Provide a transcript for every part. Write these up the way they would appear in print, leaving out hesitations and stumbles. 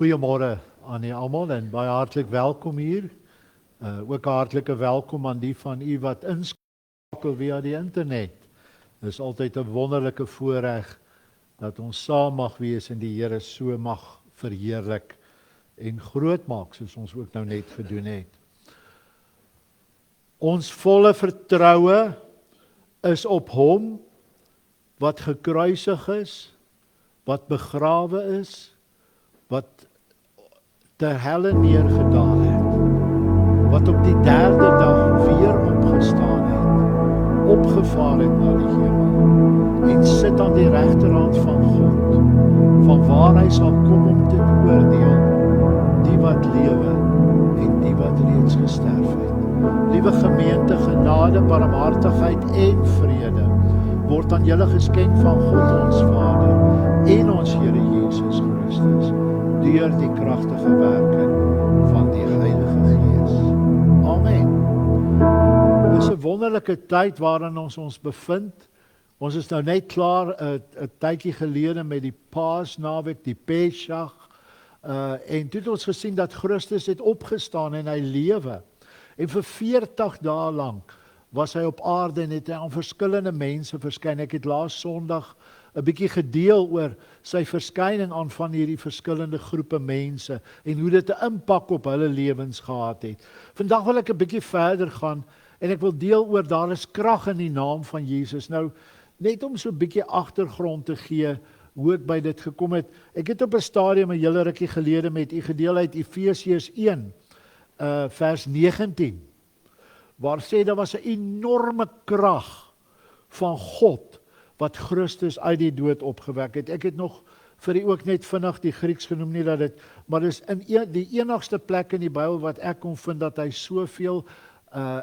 Goeiemôre aan u almal en baie hartlik welkom hier. Ook 'n hartlike welkom aan die van u wat inskakel via die internet. Dit is altyd 'n wonderlike voorreg dat ons saam mag wees en die Here so mag verheerlik en groot maak soos ons ook nou net gedoen het. Ons volle vertroue is op hom wat gekruisig is, wat begrawe is, wat ter helle neergedaal het, wat op die derde dag weer opgestaan het, opgevaar het na die hemel, en sit aan die regterhand van God, van waar hy sal kom om te oordeel, die wat lewe en die wat reeds gesterf het. Liewe gemeente, genade, barmhartigheid en vrede word aan julle geskenk van God ons Vader en ons Here Jesus Christus, deur die kragtige werking van die Heilige Gees. Amen. Dit is 'n wonderlike tyd waarin ons ons bevind. Ons is nou net klaar 'n tydjie gelede met die Paasnaweek, die Pesach, en toe het ons gesien dat Christus het opgestaan en hy lewe. En vir 40 dae lank was hy op aarde en het hy aan verskillende mense verskyn. Ek het laas Sondag 'n bietjie gedeel oor sy verskyning aan van hierdie verskillende groepe mense en hoe dit 'n impak op hulle lewens gehad het. Vandag wil ek 'n bietjie verder gaan en ek wil deel oor daar is krag in die naam van Jesus. Nou, net om so 'n bietjie agtergrond te gee hoe ek by dit gekom het. Ek het op 'n stadium 'n hele rukkie gelede met u gedeel uit Efesiërs 1 vers 19. Waar sê daar was 'n enorme krag van God wat Christus uit die dood opgewek het. Ek het nog vir u ook net vinnig die Grieks genoem, nie dat dit, maar dis in die enigste plek in die Bybel wat ek kon vind dat hy soveel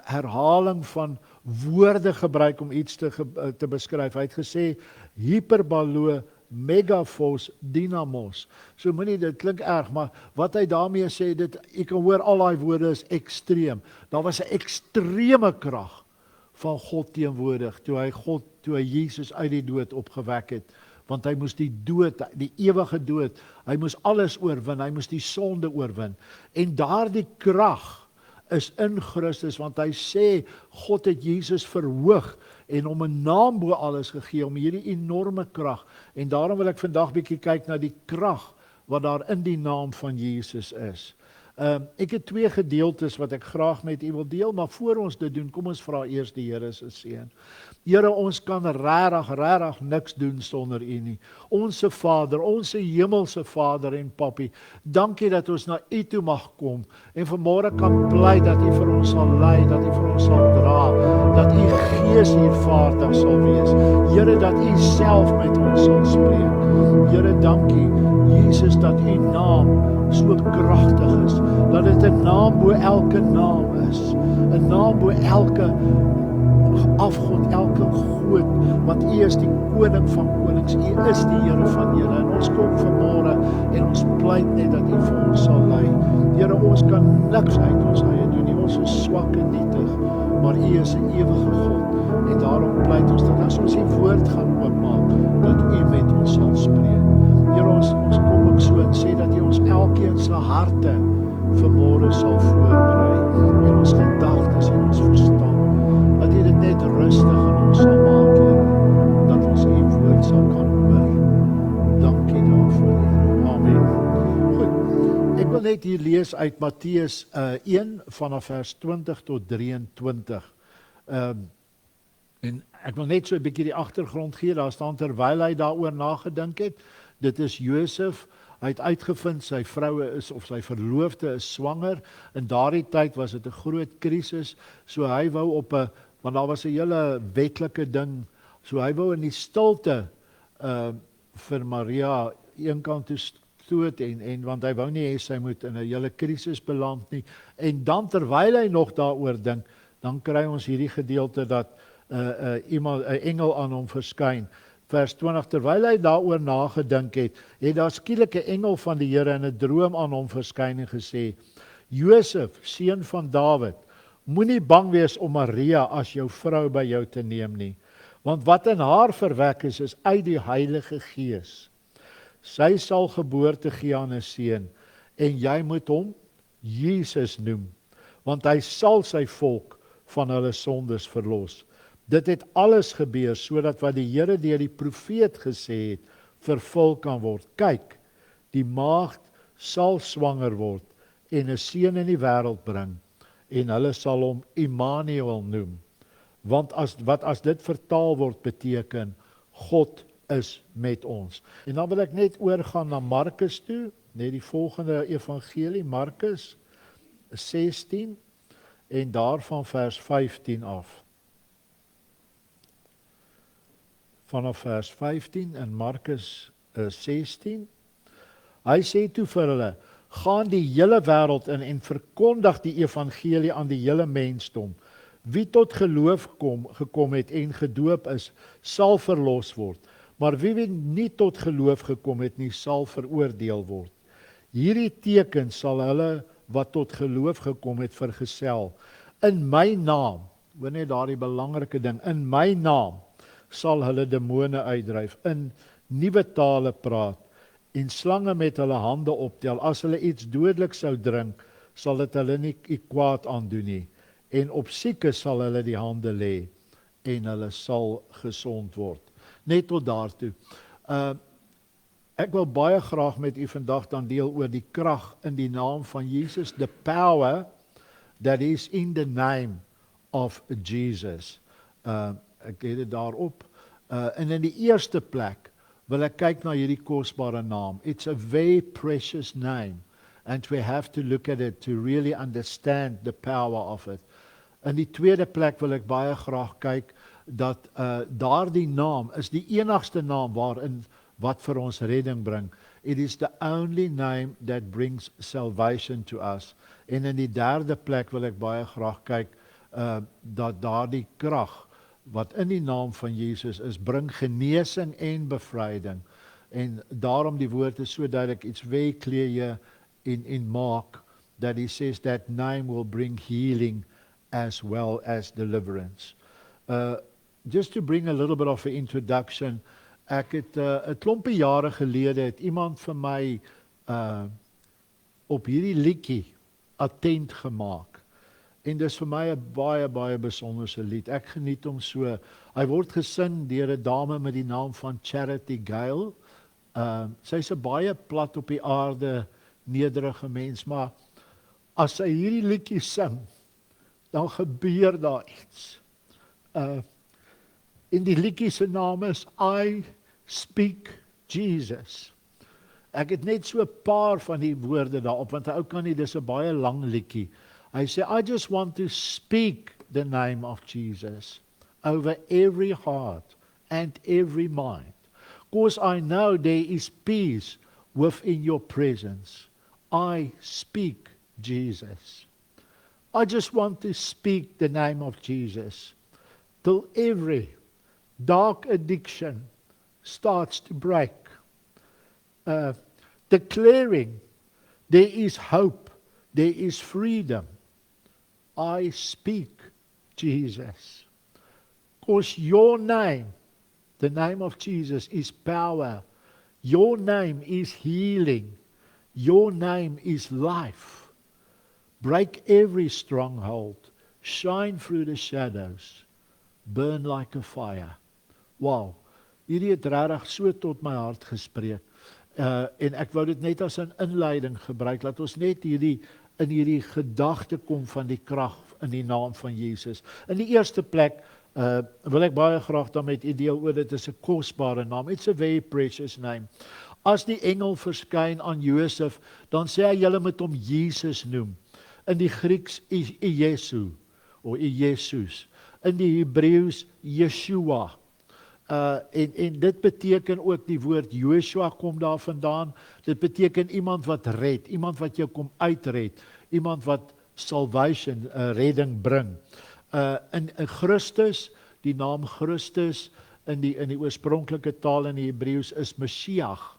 herhaling van woorde gebruik om iets te beskryf. Hy het gesê hyperbalo, megaphos, dynamos. So moenie, dit klink erg, maar wat hy daarmee sê, jy kan hoor al daai woorde is ekstreem. Daar was 'n ekstreme krag van God teenwoordig toe hy Jesus uit die dood opgewek het, want hy moes die dood, die ewige dood, hy moes alles oorwin, hy moes die sonde oorwin. En daardie krag is in Christus, want hy sê God het Jesus verhoog en hom 'n naam bo alles gegee, om hierdie enorme krag. En daarom wil ek vandag bietjie kyk na die krag wat daar in die naam van Jesus is. Ek het 2 gedeeltes wat ek graag met u wil deel, maar voor ons dit doen, kom ons vra eers die Here se seën. Here, ons kan regtig niks doen sonder u nie. Onse Vader, onse hemelse Vader en Papi, dankie dat ons na u toe mag kom en vanmôre kan bly dat u vir ons sal lei, dat u vir ons sal dra, dat u Gees hier vaardig sal wees. Here, dat u self met ons sal spreek. Here, dankie Jesus dat u naam so kragtig is, dat dit 'n naam bo elke naam is, 'n naam bo elke afgod, elke god, want u is die koning van konings, u is die Here van Here, en ons kom vanmôre en ons pleit net dat u vir ons sal lei. Here, ons kan niks uit ons eie doen nie, ons is swak en nietig, maar u is 'n ewige God, en daarom pleit ons dat as ons die woord gaan oopmaak, dat u met ons sal spreek. Here, ons kom ook so en sê dat u ons elkeen se harte vanmôre sal voorberei, en ons gedagtes en ons verstand, dat u dit net rustig in ons sal maak, Here, dat ons u woord sal kan hoor. Dankie daarvoor, Here. Amen. Goed, ek wil net hier lees uit Matteus 1 vanaf vers 20 tot 23. En ek wil net so 'n bietjie die agtergrond gee. Daar staan terwyl hy daaroor nagedink het, dit is Josef, hy het uitgevind sy vroue is, of sy verloofde is swanger. In daardie tyd was dit 'n groot krisis, so hy wou want daar was 'n hele wetlike ding, so hy wou in die stilte vir Maria eenkant toe stoot, en want hy wou nie hê sy moet in 'n hele krisis beland nie. En dan terwyl hy nog daaroor dink, dan kry ons hierdie gedeelte dat 'n engel aan hom verskyn. Vers 20, terwyl hy daaroor nagedink het, het daar skielik 'n engel van die Here in 'n droom aan hom verskyn en gesê: Josef, seun van Dawid, moenie bang wees om Maria as jou vrou by jou te neem nie, want wat in haar verwek is uit die Heilige Gees. Sy sal geboorte gee aan 'n seun, en jy moet hom Jesus noem, want hy sal sy volk van hulle sondes verlos. Dit het alles gebeur, sodat wat die Here deur die profeet gesê het, vervul kan word. Kyk, die maagd sal swanger word, en 'n seun in die wêreld bring, en hulle sal hom Immanuel noem. Want as dit vertaal word beteken, God is met ons. En dan wil ek net oorgaan na Markus toe, net die volgende evangelie, Markus 16, en daarvan vers 15 af. Vanaf vers 15 in Markus 16. Hy sê toe vir hulle, gaan die hele wêreld in en verkondig die evangelie aan die hele mensdom. Wie tot geloof gekom het en gedoop is, sal verlos word. Maar wie nie tot geloof gekom het nie, sal veroordeel word. Hierdie teken sal hulle wat tot geloof gekom het vergesel. In my naam, hoor net daardie belangrike ding, in my naam sal hulle demone uitdryf, in nuwe tale praat, en slange met hulle hande optel. As hulle iets dodeliks sou drink, sal dit hulle nie kwaad aandoen nie. En op siekes sal hulle die hande lê, en hulle sal gesond word. Net tot daartoe. Ek wil baie graag met u vandag dan deel oor die krag in die naam van Jesus, the power that is in the name of Jesus. Ek het dit daarop. En in die eerste plek wil ek kyk na hierdie kosbare naam. It's a very precious name, and we have to look at it to really understand the power of it. In die tweede plek wil ek baie graag kyk dat daardie naam is die enigste naam wat vir ons redding bring. It is the only name that brings salvation to us. En in die derde plek wil ek baie graag kyk dat daardie krag wat in die naam van Jesus is, bring genesing en bevryding. En daarom die woord is so duidelik, it's very clear here in Mark, that he says that name will bring healing as well as deliverance. Just to bring a little bit of an introduction, ek het 'n klompie jare gelede het iemand vir my op hierdie liedjie attent gemaak. En dis vir my 'n baie besonderse lied. Ek geniet hom so. Hy word gesing deur 'n dame met die naam van Charity Gale. Sy's 'n baie plat op die aarde, nederige mens, maar as sy hierdie liedjie sing, dan gebeur daar iets. En die liedjie se naam is I Speak Jesus. Ek het net so 'n paar van die woorde daarop, want 'n ou kan nie, dis 'n baie lang liedjie. Hy sê, I just want to speak the name of Jesus over every heart and every mind, because I know there is peace within your presence. I speak Jesus. I just want to speak the name of Jesus till every dark addiction starts to break, declaring there is hope, there is freedom. I speak Jesus. Because your name, the name of Jesus, is power. Your name is healing. Your name is life. Break every stronghold. Shine through the shadows. Burn like a fire. Wow, hierdie het regtig so tot my hart gespreek. En ek wou dit net as 'n inleiding gebruik. Laat ons net in hierdie gedagte kom van die krag in die naam van Jesus. In die eerste plek wil ek baie graag dan met u deel oor, dit is 'n kosbare naam. It's a very precious name. As die engel verskyn aan Josef, dan sê hy, julle moet hom Jesus noem. In die Grieks Iesu, of Jesus. In die Hebreëus Yeshua. En dit beteken ook, die woord Joshua kom daar vandaan. Dit beteken iemand wat red, iemand wat jou kom uitred, iemand wat salvation, redding bring. In Christus, die naam Christus in die oorspronklike taal in die Hebreëus is Mashiach.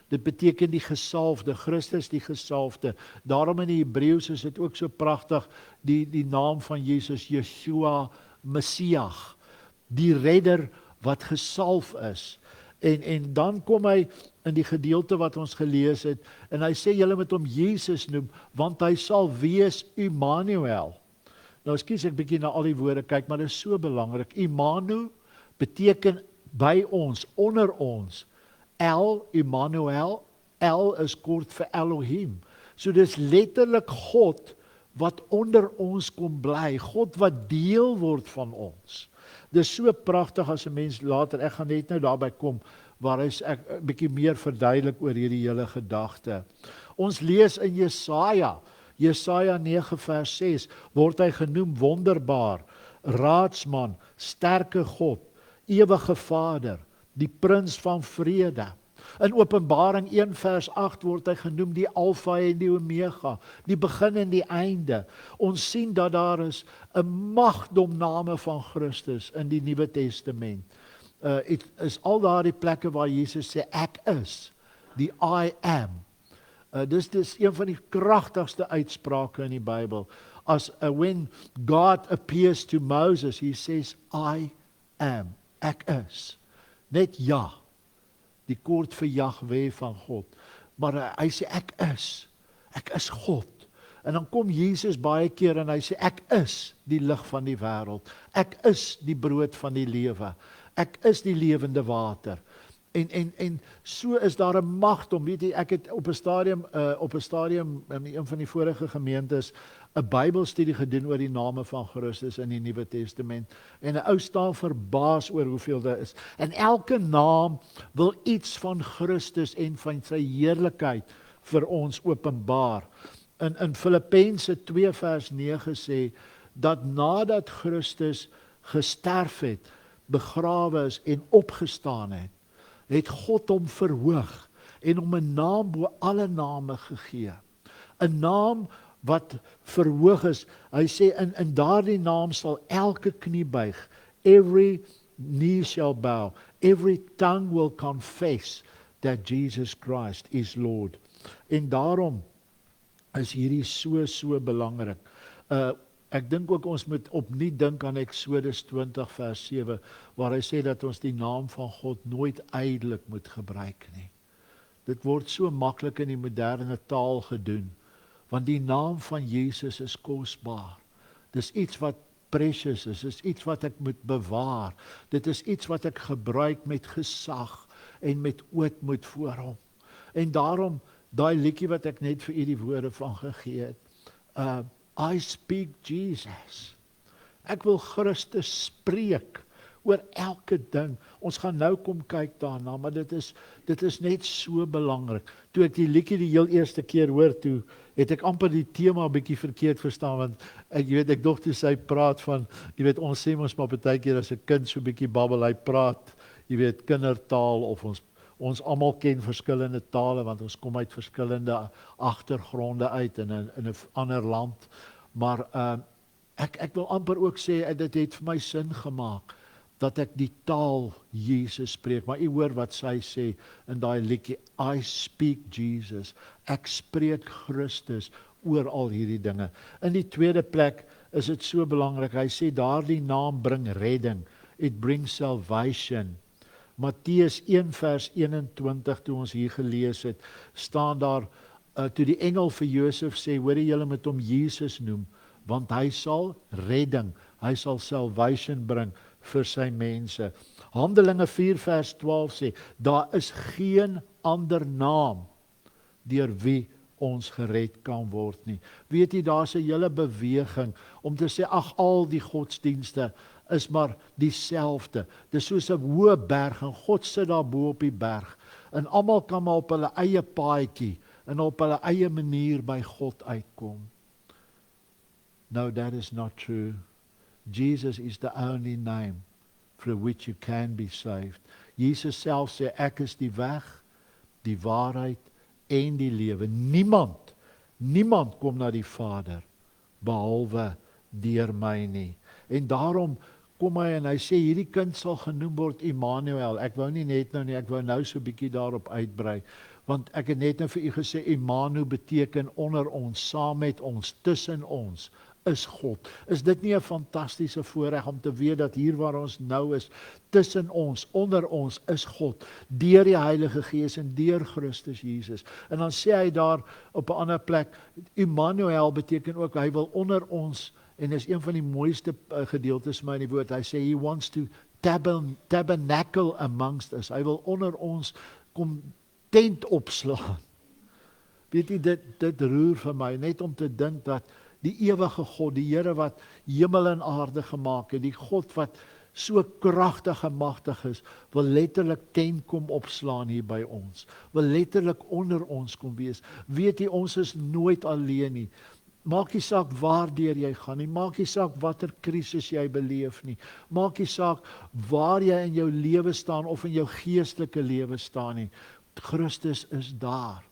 Dit beteken die gesalfde, Christus die gesalfde. Daarom in die Hebreëus is dit ook so pragtig, die naam van Jesus, Yeshua, Messias, die redder wat gesalf is. En dan kom hy in die gedeelte wat ons gelees het, en hy sê julle moet hom Jesus noem, want hy sal wees Immanuel. Nou ekskuus ek bietjie na al die woorde kyk, maar dit is so belangrik. Immanu beteken by ons, onder ons. El, Immanuel, El is kort vir Elohim. So dis letterlik God wat onder ons kom bly, God wat deel word van ons. Dis so pragtig as 'n mens later, ek gaan net nou daarby kom, waar ek 'n bietjie meer verduidelik oor hierdie hele gedagte. Ons lees in Jesaja 9 vers 6, word hy genoem wonderbaar, raadsman, sterke God, ewige Vader, die prins van vrede. In Openbaring 1 vers 8 word hy genoem die Alfa en die Omega, die begin en die einde. Ons sien dat daar is 'n magdomname van Christus in die Nuwe Testament. Dit is al daardie plekke waar Jesus sê, ek is, die I am. Dis een van die kragtigste uitsprake in die Bybel. As when God appears to Moses, he says, I am, ek is. Net ja, die kort vir Jahwe van God. Maar hy sê, ek is God. En dan kom Jesus baie keer en hy sê, ek is die lig van die wêreld. Ek is die brood van die lewe. Ek is die lewende water. En so is daar 'n magdom. Weet jy, ek het op 'n stadium in een van die vorige gemeentes 'n Bybelstudie gedoen oor die name van Christus in die Nuwe Testament. En 'n ou staan verbaas oor hoeveel daar is. En elke naam wil iets van Christus en van sy heerlikheid vir ons openbaar. In Filippense 2 vers 9 sê, dat nadat Christus gesterf het, begrawe is en opgestaan het God hom verhoog en hom 'n naam bo alle name gegee. 'n Naam wat verhoog is. Hy sê in daardie naam sal elke knie buig, every knee shall bow, every tongue will confess that Jesus Christ is Lord. En daarom is hierdie so belangrik. Ek dink ook ons moet opnuut dink aan Eksodus 20 vers 7, waar hy sê dat ons die naam van God nooit ydelik moet gebruik nie. Dit word so maklik in die moderne taal gedoen, want die naam van Jesus is kosbaar. Dis iets wat precious is, dis iets wat ek moet bewaar. Dit is iets wat ek gebruik met gesag en met ootmoed voor hom. En daarom, daai liedjie wat ek net vir u die woorde van gegee het, I speak Jesus. Ek wil Christus spreek oor elke ding. Ons gaan nou kom kyk daarna, maar dit is net so belangrik. Toe ek die liedjie die heel eerste keer hoor, toe het ek amper die tema 'n bietjie verkeerd verstaan, want ek dog toe sy praat van, ons sê mos maar baie keer as 'n kind so 'n bietjie babbel, hy praat, kindertaal, of ons almal ken verskillende tale, want ons kom uit verskillende agtergronde uit in 'n ander land. Maar ek wil amper ook sê, dit het vir my sin gemaak, dat ek die taal Jesus spreek. Maar u hoor wat sy sê in daai liedjie, I speak Jesus. Ek spreek Christus oor al hierdie dinge. In die tweede plek is dit so belangrik, hy sê daardie naam bring redding. It brings salvation. Matteus 1 vers 21, toe ons hier gelees het, staan daar, toe die engel vir Josef sê, hoor julle moet hom Jesus noem, want hy sal redding, hy sal salvation bring vir sy mense. Handelinge 4 vers 12 sê, daar is geen ander naam deur wie ons gered kan word nie. Weet jy, daar's 'n hele beweging om te sê, ag, al die godsdienste is maar dieselfde. Dis soos 'n hoë berg en God sit daar bo op die berg. En almal kan maar op hulle eie paadjie en op hulle eie manier by God uitkom. No, that is not true. Jesus is the only name through which you can be saved. Jesus self sê, ek is die weg, die waarheid en die lewe. Niemand kom na die Vader behalwe deur my nie. En daarom kom hy en hy sê, hierdie kind sal genoem word Immanuel. Ek wou nie net nou nie, ek wou nou so 'n bietjie daarop uitbrei. Want ek het net nou vir u gesê, Immanu beteken onder ons, saam met ons, tussen ons, is God. Is dit nie 'n fantastiese voorreg om te weet dat hier waar ons nou is, tussen ons, onder ons, is God, deur die Heilige Gees en deur Christus Jesus. En dan sê hy daar op 'n ander plek, Immanuel beteken ook, hy wil onder ons, en is een van die mooiste gedeeltes my in die woord, hy sê, he wants to tabernacle amongst us, hy wil onder ons kom tent opslaan. Weet jy, dit roer vir my, net om te dink dat die ewige God, die Here wat hemel en aarde gemaak het, die God wat so kragtig en magtig is, wil letterlik tent kom opslaan hier by ons, wil letterlik onder ons kom wees. Weet jy, ons is nooit alleen nie. Maak nie saak waardeur jy gaan nie, maak nie saak watter krisis jy beleef nie, maak nie saak waar jy in jou lewe staan of in jou geestelike lewe staan nie. Christus is daar.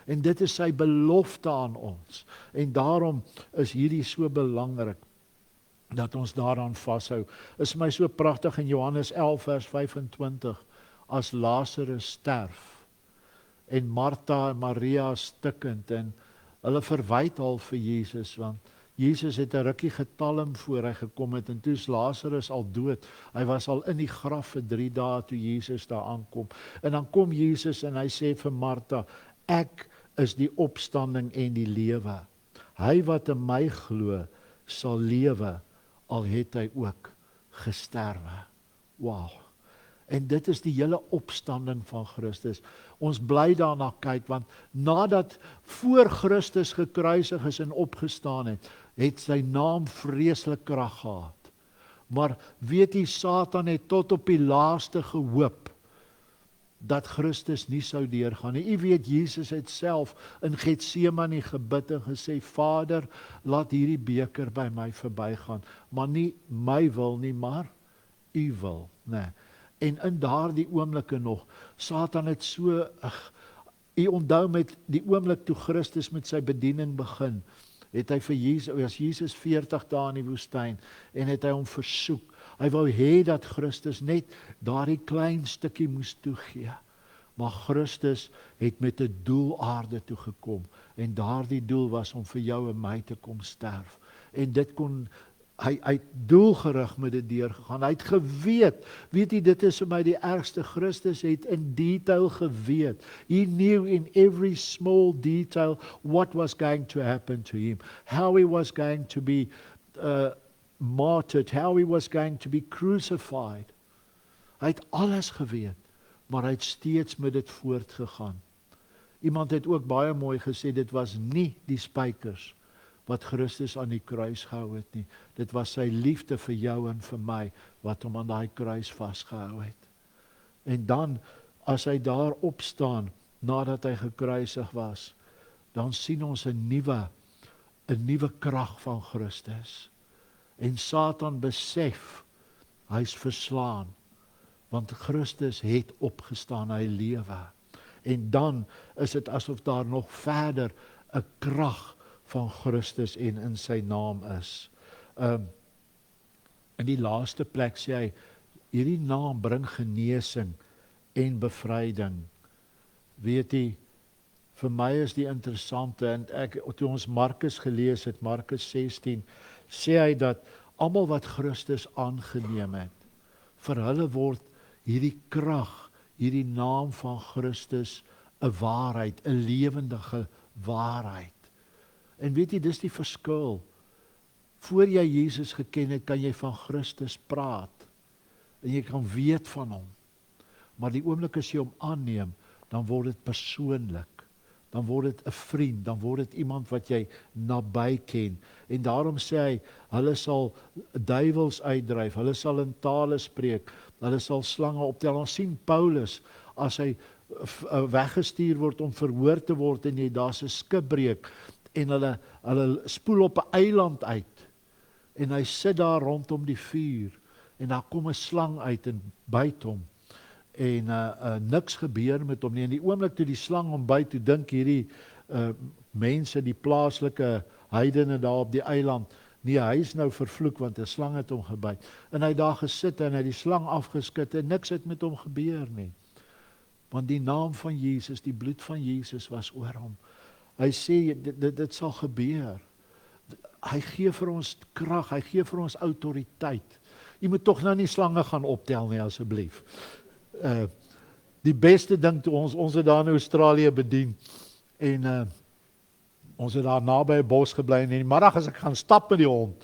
En dit is sy belofte aan ons. En daarom is hierdie so belangrik, dat ons daaraan vashou. Is my so pragtig in Johannes 11 vers 25, as Lazarus sterf, en Martha en Maria stikkend, en hulle verwyd al vir Jesus, want Jesus het 'n rukkie getalm voor hy gekom het, en toe is Lazarus al dood. Hy was al in die graf vir 3 dae toe Jesus daar aankom. En dan kom Jesus en hy sê vir Martha, ek is die opstanding en die lewe. Hy wat in my glo, sal lewe, al het hy ook gesterwe. Wow. En dit is die hele opstanding van Christus. Ons bly daarna kyk, want nadat voor Christus gekruisig is en opgestaan het, het sy naam vreeslik krag gehad. Maar weet jy, Satan het tot op die laaste gehoop dat Christus nie sou deurgaan nie. U weet, Jesus het self in Getsemane gebid en gesê, Vader, laat hierdie beker by my verbygaan, maar nie my wil nie, maar u wil. Nee. En in daardie oomblikke nog, Satan het so, u onthou met die oomblik toe Christus met sy bediening begin, het hy vir Jesus 40 dae in die woestyn, en het hy hom versoek. Hy wou hê dat Christus net daardie klein stukkie moes toegee. Maar Christus het met 'n doel aarde toe gekom, en daardie doel was om vir jou en my te kom sterf. En dit kon hy het doelgerig met dit deurgegaan. Hy het geweet, weet jy, dit is vir my die ergste, Christus het in detail geweet. He knew in every small detail what was going to happen to him, how he was going to be martyred, how he was going to be crucified. Hy het alles geweet, maar hy het steeds met dit voortgegaan. Iemand het ook baie mooi gesê, dit was nie die spykers wat Christus aan die kruis gehou het nie. Dit was sy liefde vir jou en vir my, wat hom aan daai kruis vasgehou het. En dan, as hy daar opstaan, nadat hy gekruisig was, dan sien ons 'n nuwe krag van Christus. En Satan besef, hy's verslaan, want Christus het opgestaan, hy lewe. En dan is dit asof daar nog verder 'n krag van Christus en in sy naam is. In die laaste plek sê hy, hierdie naam bring genesing en bevryding. Weet jy, vir my is die interessante, en toe ons Markus gelees het, Markus 16, sê hy dat almal wat Christus aangeneem het, vir hulle word hierdie krag, hierdie naam van Christus 'n waarheid, 'n lewendige waarheid. En weet jy, dis die verskil. Voor jy Jesus geken het, kan jy van Christus praat, en jy kan weet van hom. Maar die oomblik as jy hom aanneem, dan word dit persoonlik. Dan word dit 'n vriend, dan word dit iemand wat jy naby ken. En daarom sê hy, hulle sal duiwels uitdryf, hulle sal in tale spreek, hulle sal slange optel. Ons sien Paulus, as hy weggestuur word om verhoor te word, en daar's 'n skipbreek, en hulle spoel op 'n eiland uit, en hy sit daar rondom die vuur, en daar kom 'n slang uit en byt hom, en niks gebeur met hom nie. En die oomblik toe die slang hom byt, toe dink hierdie mense, die plaaslike heidene daar op die eiland, nee, hy is nou vervloek, want 'n slang het hom gebyt. En hy het daar gesit, en hy die slang afgeskit, en niks het met hom gebeur nie. Want die naam van Jesus, die bloed van Jesus was oor hom. Hy sê, dit sal gebeur. hy gee vir ons krag, hy gee vir ons autoriteit. Jy moet tog nou nie slange gaan optel nie, asseblief. Die beste ding toe ons het daar in Australië bedien, en ons het daar naby 'n bos gebly, en in die middag as ek gaan stap met die hond,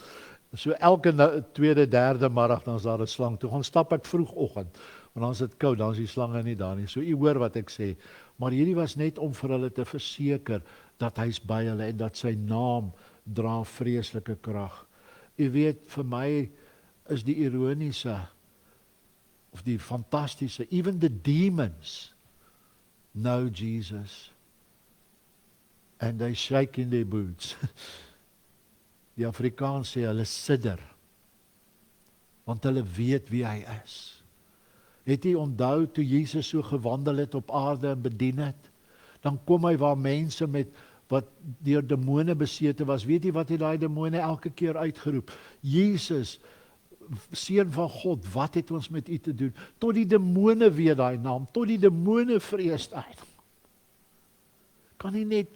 so elke tweede, derde middag, dan is daar 'n slang. Toe gaan stap ek vroegoggend, want dan is dit koud, dan is die slange nie daar nie. So u hoor wat ek sê, maar hierdie was net om vir hulle te verseker, dat hy's by hulle, en dat sy naam dra vreeslike krag. U weet, vir my is die ironiese, of die fantastiese, even the demons know Jesus, and they shake in their boots. Die Afrikaans sê, hulle sidder, want hulle weet wie hy is. Het jy onthou, toe Jesus so gewandel het op aarde en bedien het, dan kom hy waar mense wat deur demone besete was, weet jy wat het daai demone elke keer uitgeroep? Jesus, Seun van God, wat het ons met u te doen? Tot die demone weet daai naam, tot die demone vrees hy. Kan jy net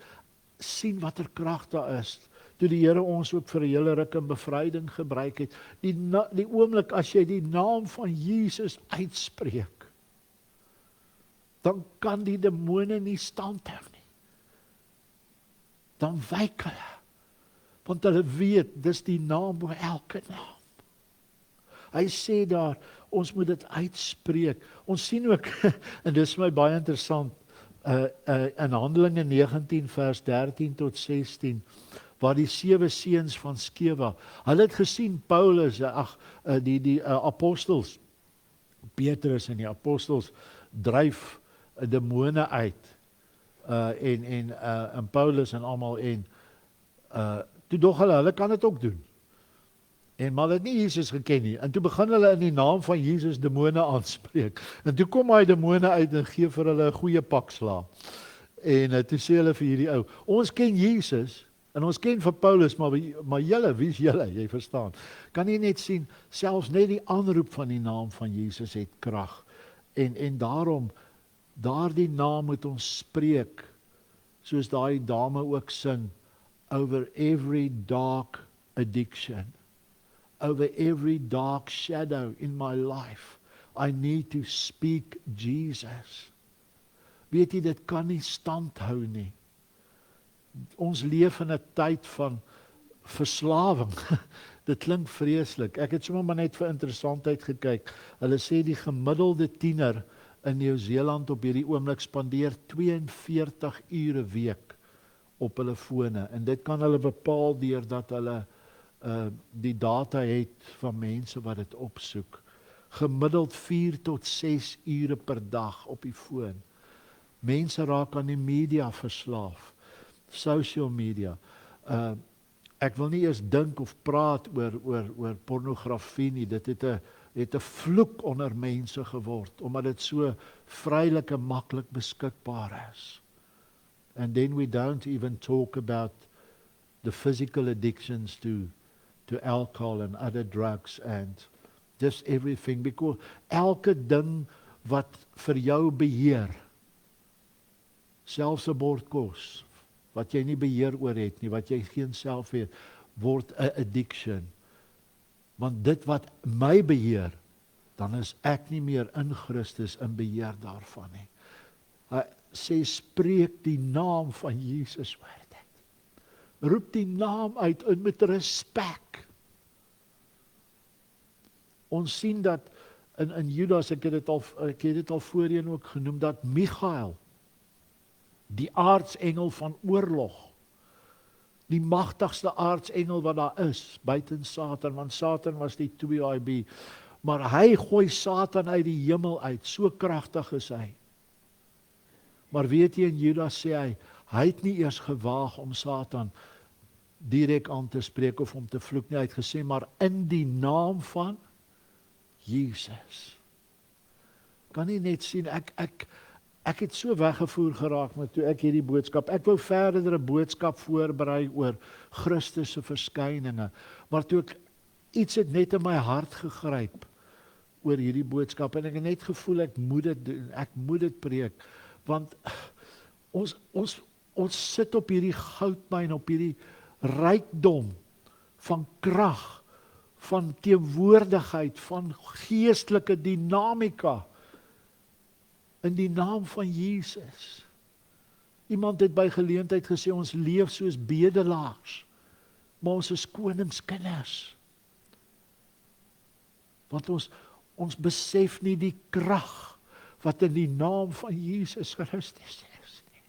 sien watter krag daar is, toe die Here ons ook vir 'n hele ruk in bevryding gebruik het, die oomblik as jy die naam van Jesus uitspreek, dan kan die demone nie standhou nie. Dan wyk hulle, want hulle weet, dis die naam bo elke naam. Hy sê daar, ons moet dit uitspreek. Ons sien ook, en dis vir my baie interessant, in Handelinge 19 vers 13 tot 16, waar die 7 seuns van Skeva, hulle het gesien Paulus, die apostels, Petrus en die apostels dryf demone uit, en Paulus en almal, en toe dog hulle kan dit ook doen. En maar hulle het nie Jesus geken nie. En toe begin hulle in die naam van Jesus demone aanspreek. En toe kom hy demone uit en gee vir hulle 'n goeie pak slaag. En toe sê hulle vir hierdie ou, ons ken Jesus, en ons ken vir Paulus, maar julle, wie is julle? Jy verstaan. Kan jy net sien, selfs net die aanroep van die naam van Jesus het krag. En daarom, daardie naam moet ons spreek, soos daai dame ook sing, over every dark addiction, over every dark shadow in my life, I need to speak Jesus. Weet jy, dit kan nie stand hou nie. Ons leef in 'n tyd van verslawing. Dit klink vreeslik. Ek het sommer maar net vir interessantheid gekyk. Hulle sê die gemiddelde tiener in Nieu-Seeland op hierdie oomblik spandeer 42 ure 'n week op hulle fone. En dit kan hulle bepaal deurdat hulle die data het van mense wat dit opsoek. Gemiddeld 4 tot 6 ure per dag op die foon. Mense raak aan die media verslaaf. Social media. Ek wil nie eers dink of praat oor pornografie nie. Dit het 'n vloek onder mense geword, omdat dit so vrylik en maklik beskikbaar is. And then we don't even talk about the physical addictions to alcohol and other drugs and just everything, because elke ding wat vir jou beheer, selfs 'n bord kos, wat jy nie beheer oor het nie, wat jy geen self het, word 'n addiction. Want dit wat my beheer, dan is ek nie meer in Christus in beheer daarvan nie. Hy sê, spreek die naam van Jesus oor dit. Roep die naam uit en met respek. Ons sien dat in Judas, ek het dit al voorheen ook genoem, dat Michael, die aartsengel van oorlog, die magtigste aartsengel wat daar is, buiten Satan, want Satan was die 2IB, maar hy gooi Satan uit die hemel uit, so kragtig is hy. Maar weet jy, in Judas sê hy het nie eers gewaag om Satan direk aan te spreek of om te vloek nie. Hy het gesê, maar in die naam van Jesus. Kan jy net sien, ek het so weggevoer geraak met toe ek hierdie boodskap. Ek wou verder 'n boodskap voorberei oor Christus se verskyninge, maar toe ek iets het net in my hart gegryp oor hierdie boodskap, en ek het net gevoel ek moet dit doen, ek moet dit preek, want ons sit op hierdie goudmyn, op hierdie rykdom van krag, van teenwoordigheid, van geestelike dinamika in die naam van Jesus. Iemand het by geleentheid gesê, ons leef soos bedelaars, maar ons is koningskinders. Want ons besef nie die krag wat in die naam van Jesus Christus is nie.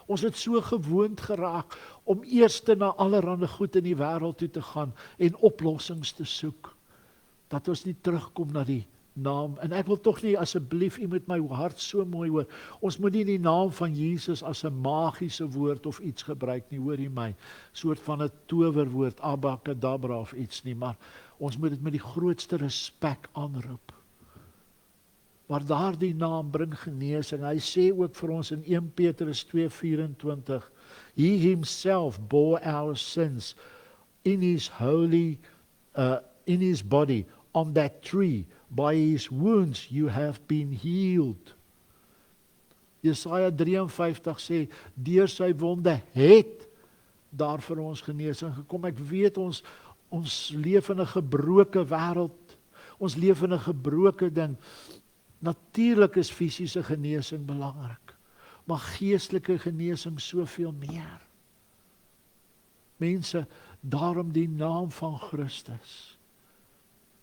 Ons het so gewoond geraak om eers na allerhande goed in die wêreld toe te gaan en oplossings te soek, dat ons nie terugkom na die naam. En ek wil tog nie, asseblief, u moet my hart so mooi hoor, ons moet nie die naam van Jesus as 'n magiese woord of iets gebruik nie, hoor jy my, soort van 'n towerwoord, abakadabra of iets nie, maar ons moet dit met die grootste respek aanroep. Maar daardie naam bring genesing. Hy sê ook vir ons in 1 Petrus 2:24, He himself bore our sins in his in his body on that tree. By his wounds you have been healed. Jesaja 53 sê, deur sy wonde het daar vir ons genesing gekom. Ek weet ons leef in 'n gebroke wêreld. Ons leef in 'n gebroke ding. Natuurlik is fisiese genesing belangrik, maar geestelike genesing soveel meer. Mense, daarom die naam van Christus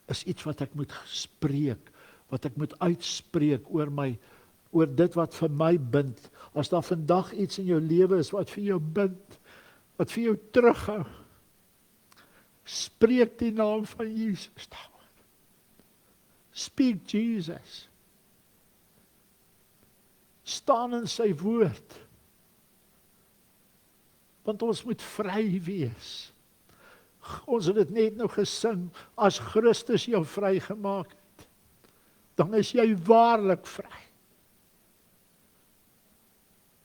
is iets wat ek moet spreek, wat ek moet uitspreek oor dit wat vir my bind. As daar vandag iets in jou lewe is wat vir jou bind, wat vir jou terughou, spreek die naam van Jesus daaroor. Speak Jesus. Staan in sy woord. Want ons moet vry wees. Ons het dit net nou gesing, as Christus jou vrygemaak het, dan is jy waarlik vry.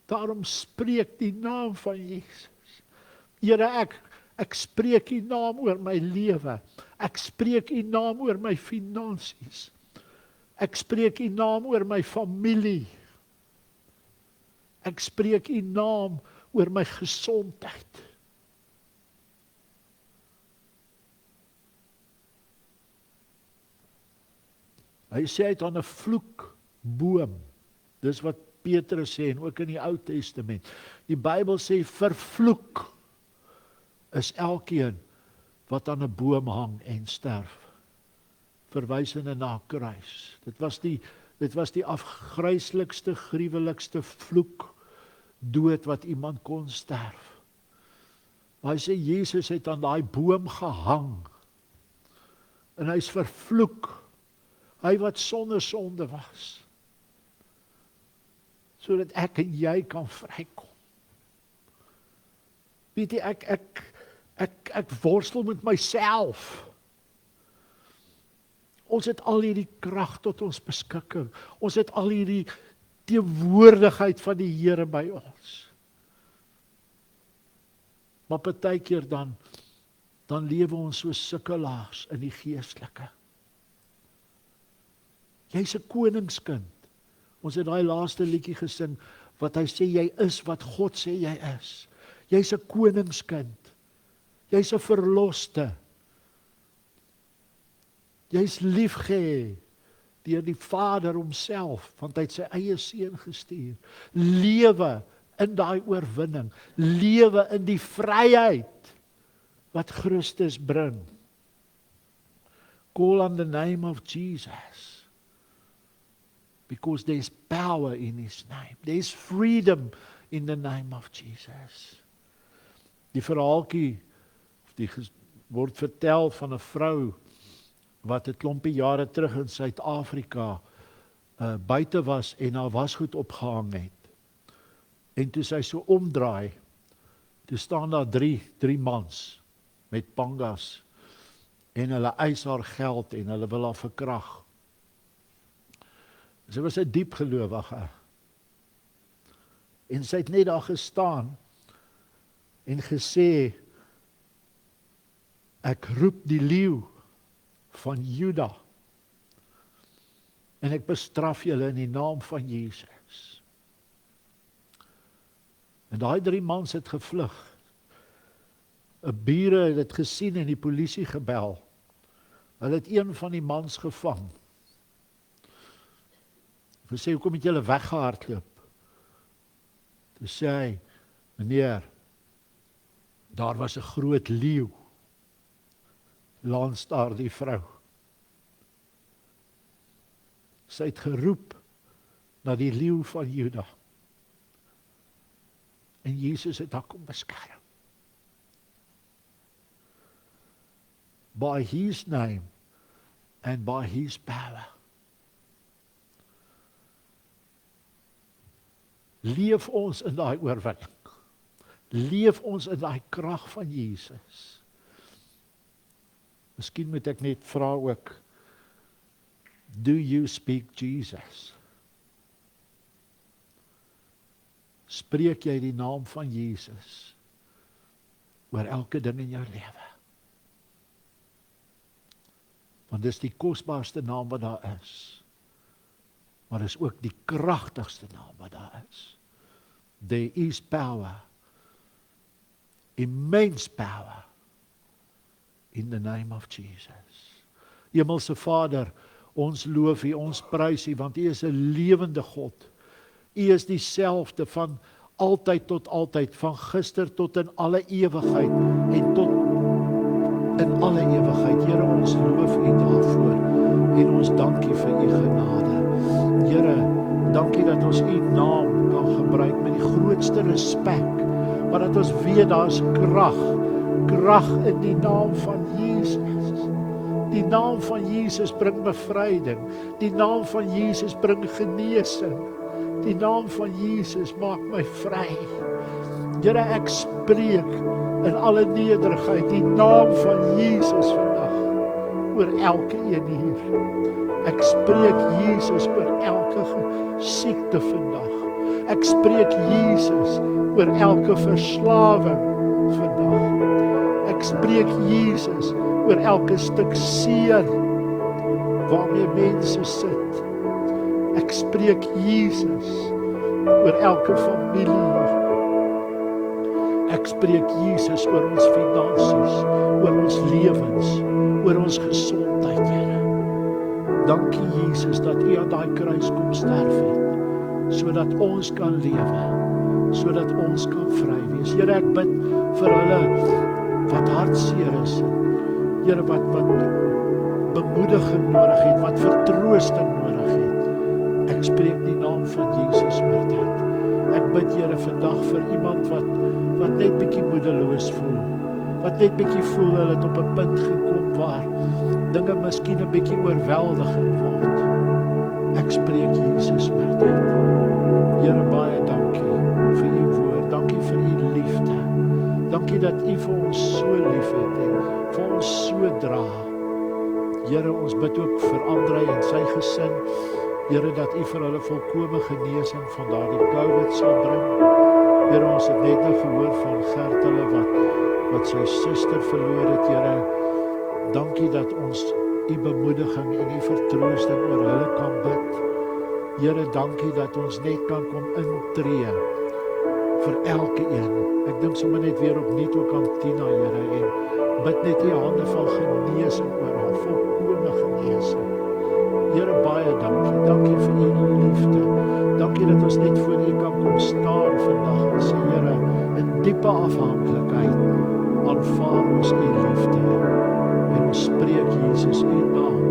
Daarom spreek die naam van Jesus. Here, ek spreek u naam oor my lewe. Ek spreek u naam oor my finansies. Ek spreek u naam oor my familie. Ek spreek u naam oor my gesondheid. Hy sê hy het aan 'n vloekboom. Dis wat Petrus sê en ook in die Ou Testament. Die Bybel sê vervloek is elkeen wat aan 'n boom hang en sterf. Verwysende na kruis. Dit was die afgryslikste, gruwelikste vloek, dood wat iemand kon sterf. Maar hy sê Jesus het aan daai boom gehang. En hy's vervloek. Hy wat sonder sonde was. Sodat ek en jy kan vrykom. Weet jy, ek worstel met myself. Ons het al hierdie krag tot ons beskikking. Ons het al hierdie teenwoordigheid van die Here by ons. Maar partykeer dan lewe ons so sukkelaars in die geestelike. Jy's 'n koningskind. Ons het daai laaste liedjie gesing, wat hy sê, jy is wat God sê jy is. Jy's 'n koningskind. Jy's 'n verloste. Jy's liefgehê deur die Vader homself, want hy het sy eie seun gestuur. Lewe in daai oorwinning. Lewe in die vryheid wat Christus bring. Call on the name of Jesus. Because there's power in his name. There's freedom in the name of Jesus. Die verhaaltjie word vertel van 'n vrou wat 'n klompie jare terug in Suid-Afrika buite was en haar wasgoed opgehang het. En toe sy so omdraai, toe staan daar drie mans met pangas en hulle eis haar geld en hulle wil haar verkrag. Sy was 'n diep gelowige. En sy het net daar gestaan en gesê, ek roep die leeu van Juda en ek bestraf julle in die naam van Jesus. En daai 3 mans het gevlug. 'n bure het dit gesien en die polisie gebel. Hulle het een van die mans gevang. Hulle sê, hoekom het julle weggehardloop? Toe sê hy, meneer, daar was 'n groot leeu langs daardie vrou. Sy het geroep na die leeu van Juda. En Jesus het haar kom beskerm. By his name and by his power. Leef ons in daai oorwinning. Leef ons in daai krag van Jesus. Miskien moet ek net vra ook, do you speak Jesus? Spreek jy die naam van Jesus oor elke ding in jou lewe? Want dis die kosbaarste naam wat daar is. Maar dis ook die kragtigste naam wat daar is. There is power, immense power, in the name of Jesus. Hemelse Vader, ons loof U, ons prys U, want U is 'n lewende God. U is dieselfde van altyd tot altyd, van gister tot in alle ewigheid en tot in alle ewigheid. Here, ons loof U daarvoor en ons dankie vir U genade. Here, dankie dat ons U naam kan gebruik met die grootste respek, maar dat ons weet daar's krag in die naam van Jesus. Die naam van Jesus bring bevryding. Die naam van Jesus bring genesing. Die naam van Jesus maak my vry. Here, ek spreek in alle nederigheid die naam van Jesus vandag oor elke een hier. Ek spreek Jesus oor elke siekte vandag. Ek spreek Jesus oor elke verslawing vandag. Ek spreek Jesus oor elke stuk seën waarmee mense sit. Ek spreek Jesus oor elke familie. Ek spreek Jesus oor ons finansies, oor ons lewens, oor ons gesondheid, Here. Dankie Jesus dat U aan daai kruis kom sterf het, sodat ons kan lewe, sodat ons kan vry wees. Here, ek bid vir hulle wat hartseer is, Here, wat bemoediging nodig het, wat vertroosting nodig het. Ek spreek die naam van Jesus oor dit. Ek bid, Here, vandag vir iemand wat net bietjie moedeloos voel, wat net bietjie voel hulle het op 'n punt gekom waar dinge miskien 'n bietjie oorweldigend word. Ek spreek Jesus oor dit. Here, baie dankie vir U woord. Dankie vir U liefde. Dankie dat U vir ons so lief het en vir ons so dra. Here, ons bid ook vir Andrei en sy gesin. Here, dat U vir hulle volkome genesing van daardie COVID sal bring. Here, ons het net nou gehoor van Gert hulle wat sy suster verloor het, Here. Dankie dat ons U bemoediging en U vertroosting oor hulle kan bid. Here, dankie dat ons net kan kom intree vir elke een. Ek dink sommer net weer opnuut ook aan Tina, Here, en bid net U hande van genesing oor haar, volkome genesing. Here, baie dankie. Dankie vir U liefde. Dankie dat ons net voor U kan kom staan vandag en sê, Here, in diepe afhanklikheid aanvaar ons U liefde. En ons spreek Jesus U naam